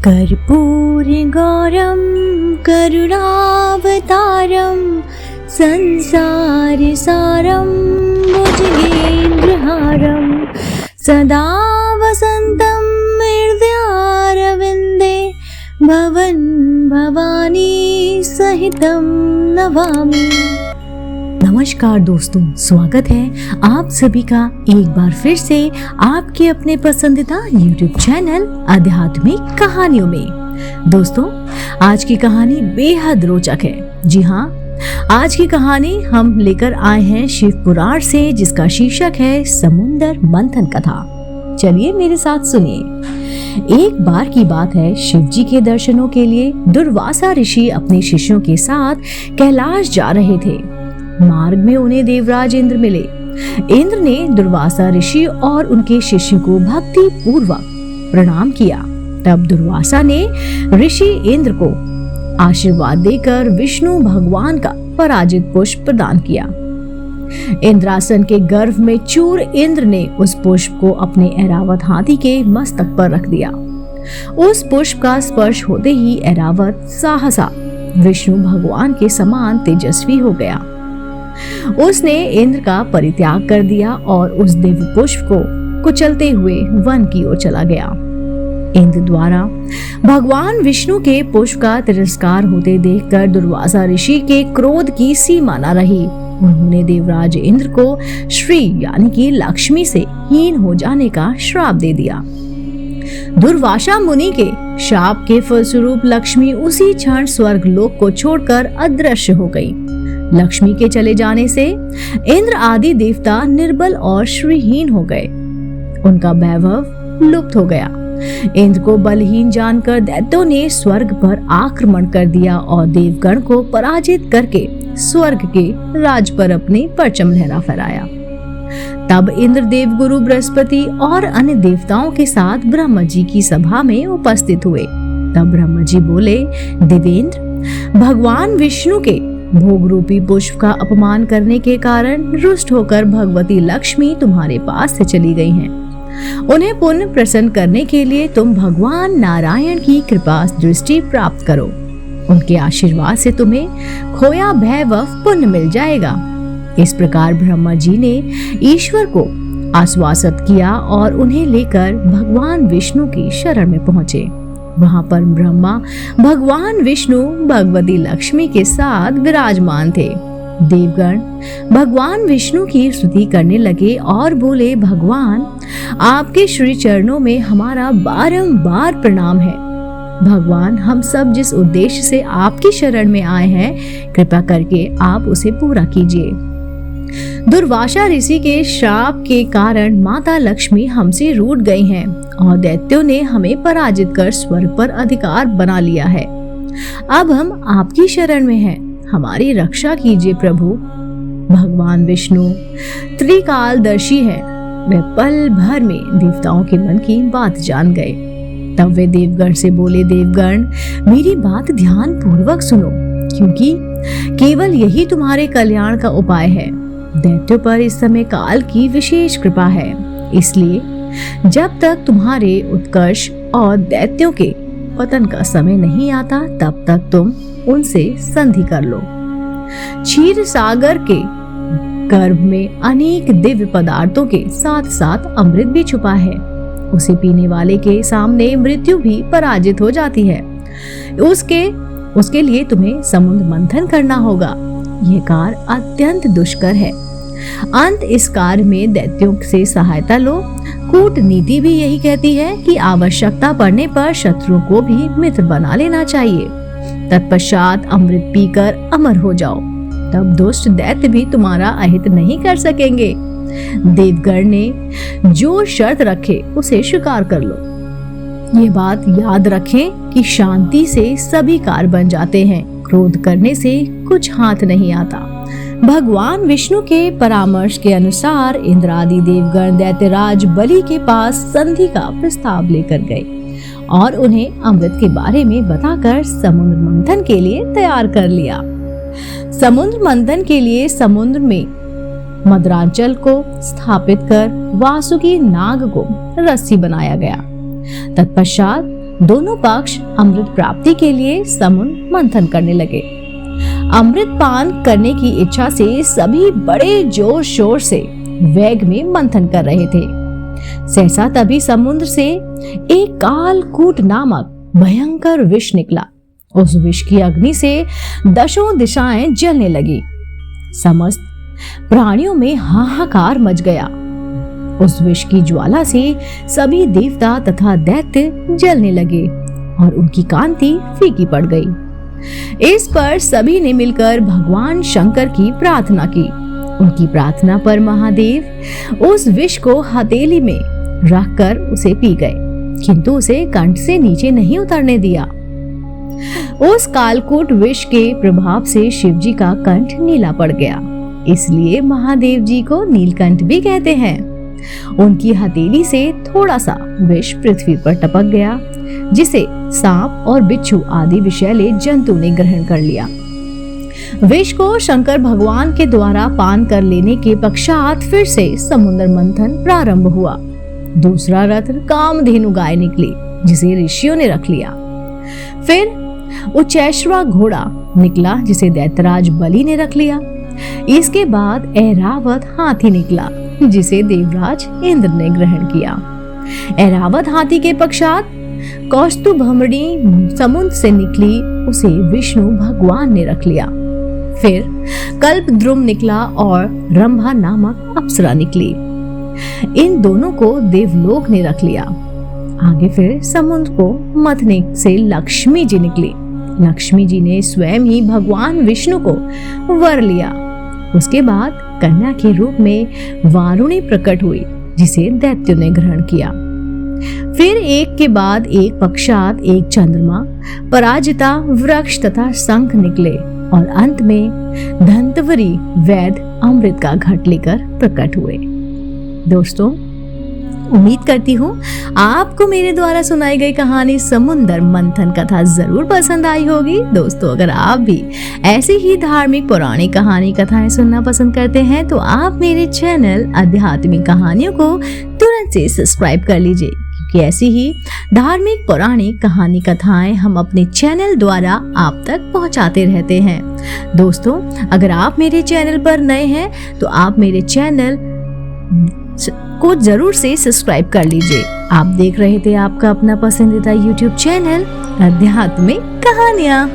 कर्पूरगौरं करुणावतारं संसारसारं भुजगेन्द्रहारं सदा वसन्तं हृदयारविन्दे भवन् भवानी सहितं नमामि। नमस्कार दोस्तों, स्वागत है आप सभी का एक बार फिर से आपके अपने पसंदीदा YouTube चैनल आध्यात्मिक कहानियों में। दोस्तों, आज की कहानी बेहद रोचक है। जी हाँ, आज की कहानी हम लेकर आए हैं शिव पुराण से, जिसका शीर्षक है समुद्र मंथन कथा। चलिए मेरे साथ सुनिए। एक बार की बात है, शिव जी के दर्शनों के लिए दुर्वासा ऋषि अपने शिष्यों के साथ कैलाश जा रहे थे। मार्ग में उन्हें देवराज इंद्र मिले। इंद्र ने दुर्वासा ऋषि और उनके शिष्य को भक्ति पूर्वक प्रणाम किया। तब दुर्वासा ने ऋषि इंद्र को आशीर्वाद देकर विष्णु भगवान का पराजित पुष्प प्रदान किया। इंद्रासन के गर्भ में चूर इंद्र ने उस पुष्प को अपने ऐरावत हाथी के मस्तक पर रख दिया। उस पुष्प का स्पर्श होते ही ऐरावत सहसा विष्णु भगवान के समान तेजस्वी हो गया। उसने इंद्र का परित्याग कर दिया और उस दिव्य पुष्प को कुचलते हुए वन की ओर चला गया। इंद्र द्वारा भगवान विष्णु के पुष्प का तिरस्कार होते देखकर दुर्वासा ऋषि के क्रोध की सीमा न रही। उन्होंने देवराज इंद्र को श्री यानी कि लक्ष्मी से हीन हो जाने का श्राप दे दिया। दुर्वासा मुनि के शाप के फलस्वरूप लक्ष्मी उसी क्षण स्वर्ग लोक को छोड़कर अदृश्य हो गई। लक्ष्मी के चले जाने से इंद्र आदि देवता निर्बल और श्रीहीन हो गए। उनका वैभव लुप्त हो गया। इंद्र को बलहीन जानकर दैत्यों ने स्वर्ग पर आक्रमण कर दिया और देवगण को पराजित करके स्वर्ग के राज पर अपनी परचम लहरा फहराया। तब इंद्र देवगुरु बृहस्पति और अन्य देवताओं के साथ ब्रह्मा जी की सभा में उपस्थित हुए। तब ब्रह्मा जी बोले, देवेंद्र, भगवान विष्णु के भोग रूपी पुष्प का अपमान करने के कारण रुष्ट होकर भगवती लक्ष्मी तुम्हारे पास से चली गई हैं। उन्हें पुण्य प्रसन्न करने के लिए तुम भगवान नारायण की कृपा दृष्टि प्राप्त करो। उनके आशीर्वाद से तुम्हें खोया वैभव पुण्य मिल जाएगा। इस प्रकार ब्रह्मा जी ने ईश्वर को आश्वासित किया और उन्हें लेकर भगवान विष्णु की शरण में पहुंचे। वहां पर ब्रह्मा भगवान विष्णु भगवती लक्ष्मी के साथ विराजमान थे। देवगण भगवान विष्णु की स्तुति करने लगे और बोले, भगवान, आपके श्री चरणों में हमारा बारंबार प्रणाम है। भगवान, हम सब जिस उद्देश्य से आपकी शरण में आए हैं, कृपा करके आप उसे पूरा कीजिए। दुर्वासा ऋषि के श्राप के कारण माता लक्ष्मी हमसे रूठ गई हैं और दैत्यों ने हमें पराजित कर स्वर्ग पर अधिकार बना लिया है। अब हम आपकी शरण में हैं, हमारी रक्षा कीजिए प्रभु। भगवान विष्णु त्रिकालदर्शी हैं। वे पल भर में देवताओं के मन की बात जान गए। तब वे देवगण से बोले, देवगण, मेरी बात ध्यान पूर्वक सुनो, क्योंकि केवल यही तुम्हारे कल्याण का उपाय है। दैत्यों पर इस समय काल की विशेष कृपा है, इसलिए जब तक तुम्हारे उत्कर्ष और दैत्यों के पतन का समय नहीं आता, तब तक तुम उनसे संधि कर लो। क्षीर सागर के गर्भ में अनेक दिव्य पदार्थों के साथ साथ अमृत भी छुपा है। उसे पीने वाले के सामने मृत्यु भी पराजित हो जाती है। उसके लिए तुम्हें समुद्र मंथन करना होगा। यह कार्य अत्यंत दुष्कर है। अंत इस कार्य में दैत्यों से सहायता लो। कूटनीति भी यही कहती है कि आवश्यकता पड़ने पर शत्रुओं को भी मित्र बना लेना चाहिए। तत्पश्चात अमृत पीकर अमर हो जाओ, तब दुष्ट दैत्य भी तुम्हारा अहित नहीं कर सकेंगे। देवगण ने जो शर्त रखे उसे स्वीकार कर लो। ये बात याद रखें कि शांति से सभी कार्य बन जाते हैं, क्रोध करने से कुछ हाथ नहीं आता। भगवान विष्णु के परामर्श के अनुसार इंद्र आदि देवगण दैत्यराज बलि के पास संधि का प्रस्ताव लेकर गए और उन्हें अमृत के बारे में बताकर समुद्र मंथन के लिए तैयार कर लिया। समुद्र मंथन के लिए समुद्र में मदरांचल को स्थापित कर वासुकी नाग को रस्सी बनाया गया। तत्पश्चात दोनों पक्ष अमृत प्राप्ति के लिए समुद्र मंथन करने लगे। अमृत पान करने की इच्छा से सभी बड़े जोर शोर से वेग में मंथन कर रहे थे। सहसा तभी समुद्र से एक कालकूट नामक भयंकर विष निकला। उस विष की अग्नि से दशों दिशाएं जलने लगी। समस्त प्राणियों में हाहाकार मच गया। उस विष की ज्वाला से सभी देवता तथा दैत्य जलने लगे और उनकी कांति फीकी पड़ गई। इस पर सभी ने मिलकर भगवान शंकर की प्रार्थना की। उनकी प्रार्थना पर महादेव उस विष को हथेली में रखकर उसे पी गए, किंतु उसे कंठ से नीचे नहीं उतरने दिया। उस कालकूट विष के प्रभाव से शिव जी का कंठ नीला पड़ गया, इसलिए महादेव जी को नीलकंठ भी कहते हैं। उनकी हथेली से थोड़ा सा विष पृथ्वी पर टपक गया, जिसे सांप और बिच्छू आदि विषैले जंतु ने ग्रहण कर लिया। विष को शंकर भगवान के द्वारा पान कर लेने के पश्चात फिर से समुद्र मंथन प्रारंभ हुआ। दूसरा रथ कामधेनु गाय निकली, जिसे ऋषियों ने रख लिया। फिर उच्चैश्रवा घोड़ा निकला, जिसे दैत्यराज बलि ने रख लिया। इसके बाद ऐरावत हाथी निकला, जिसे देवराज इंद्र ने ग्रहण किया। ऐरावत हाथी के पश्चात कौस्तुभमणि समुद्र से निकली, उसे विष्णु भगवान ने रख लिया। फिर कल्पद्रुम निकला और रंभा नामक अप्सरा निकली। इन दोनों को देवलोक ने रख लिया। आगे फिर समुद्र को मथने से लक्ष्मी जी निकली। लक्ष्मी जी ने स्वयं ही भगवान विष्णु को वर लिया। उसके बाद कन्या के रूप में वारुणी प्रकट हुई, जिसे दैत्यों ने ग्रहण किया। फिर एक के बाद एक पश्चात एक चंद्रमा, पराजिता, वृक्ष तथा शंख निकले और अंत में धंतवरी वैद्य अमृत का घट लेकर प्रकट हुए। दोस्तों, उम्मीद करती हूँ आपको मेरे द्वारा सुनाई गई कहानी समुद्र मंथन कथा जरूर पसंद आई होगी। दोस्तों, अगर आप भी ऐसी ही धार्मिक पौराणिक कहानी कथाएं सुनना पसंद करते हैं तो आप मेरे चैनल आध्यात्मिक कहानियों को तुरंत से सब्सक्राइब कर लीजिए, क्योंकि ऐसी ही धार्मिक पौराणिक कहानी कथाएं हम अपने चैनल द्वारा आप तक पहुंचाते रहते हैं। दोस्तों, अगर आप मेरे चैनल पर नए हैं तो आप मेरे चैनल को जरूर से सब्सक्राइब कर लीजिए। आप देख रहे थे आपका अपना पसंदीदा YouTube चैनल आध्यात्मिक कहानियां।